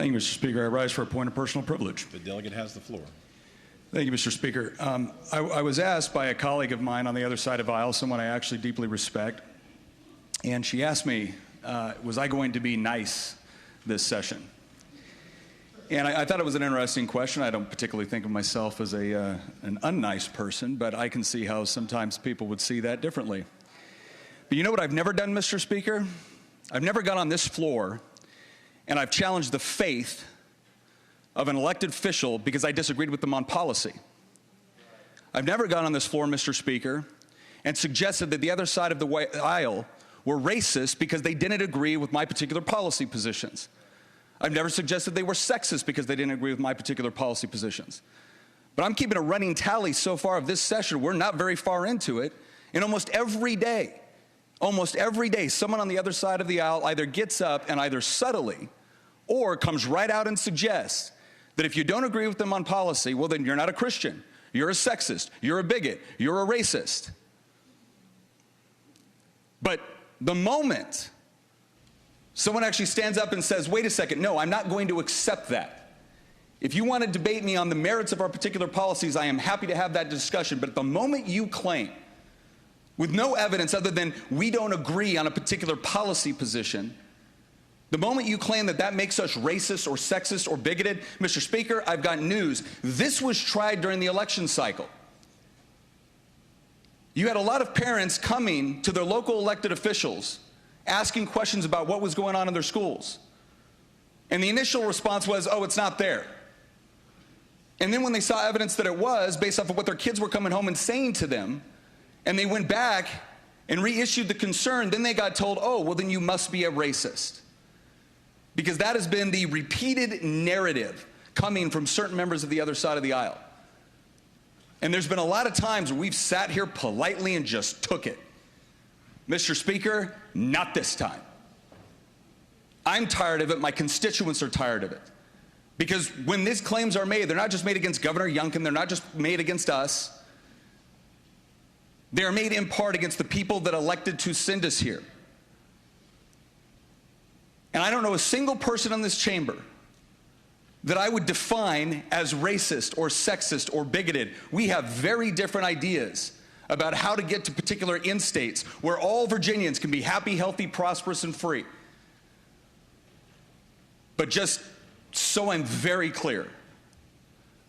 Thank you, Mr. Speaker. I rise for a point of personal privilege. The delegate has the floor. Thank you, Mr. Speaker. I was asked by a colleague of mine on the other side of the aisle, someone I actually deeply respect, and she asked me, was I going to be nice this session? And I thought it was an interesting question. I don't particularly think of myself as an unnice person, but I can see how sometimes people would see that differently. But you know what I've never done, Mr. Speaker? I've never got on this floor and I've challenged the faith of an elected official because I disagreed with them on policy. I've never gone on this floor, Mr. Speaker, and suggested that the other side of the aisle were racist because they didn't agree with my particular policy positions. I've never suggested they were sexist because they didn't agree with my particular policy positions. But I'm keeping a running tally so far of this session. We're not very far into it. And almost every day, someone on the other side of the aisle either gets up and either subtly or comes right out and suggests that if you don't agree with them on policy, well, then you're not a Christian. You're a sexist. You're a bigot. You're a racist. But the moment someone actually stands up and says, wait a second, no, I'm not going to accept that. If you want to debate me on the merits of our particular policies, I am happy to have that discussion. But at the moment you claim, with no evidence other than we don't agree on a particular policy position, the moment you claim that that makes us racist or sexist or bigoted, Mr. Speaker, I've got news. This was tried during the election cycle. You had a lot of parents coming to their local elected officials asking questions about what was going on in their schools. And the initial response was, oh, it's not there. And then when they saw evidence that it was, based off of what their kids were coming home and saying to them, and they went back and reissued the concern, then they got told, oh, well, then you must be a racist. Because that has been the repeated narrative coming from certain members of the other side of the aisle. And there's been a lot of times where we've sat here politely and just took it. Mr. Speaker, not this time. I'm tired of it. My constituents are tired of it. Because when these claims are made, they're not just made against Governor Youngkin, they're not just made against us. They are made in part against the people that elected to send us here. And I don't know a single person in this chamber that I would define as racist or sexist or bigoted. We have very different ideas about how to get to particular end states where all Virginians can be happy, healthy, prosperous, and free. But just so I'm very clear,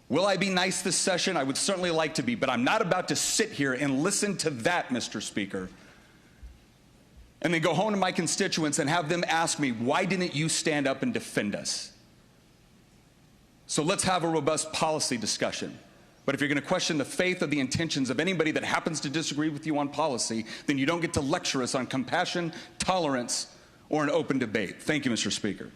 will I be nice this session? I would certainly like to be, but I'm not about to sit here and listen to that, Mr. Speaker, and then go home to my constituents and have them ask me, why didn't you stand up and defend us? So let's have a robust policy discussion. But if you're going to question the faith or the intentions of anybody that happens to disagree with you on policy, then you don't get to lecture us on compassion, tolerance, or an open debate. Thank you, Mr. Speaker.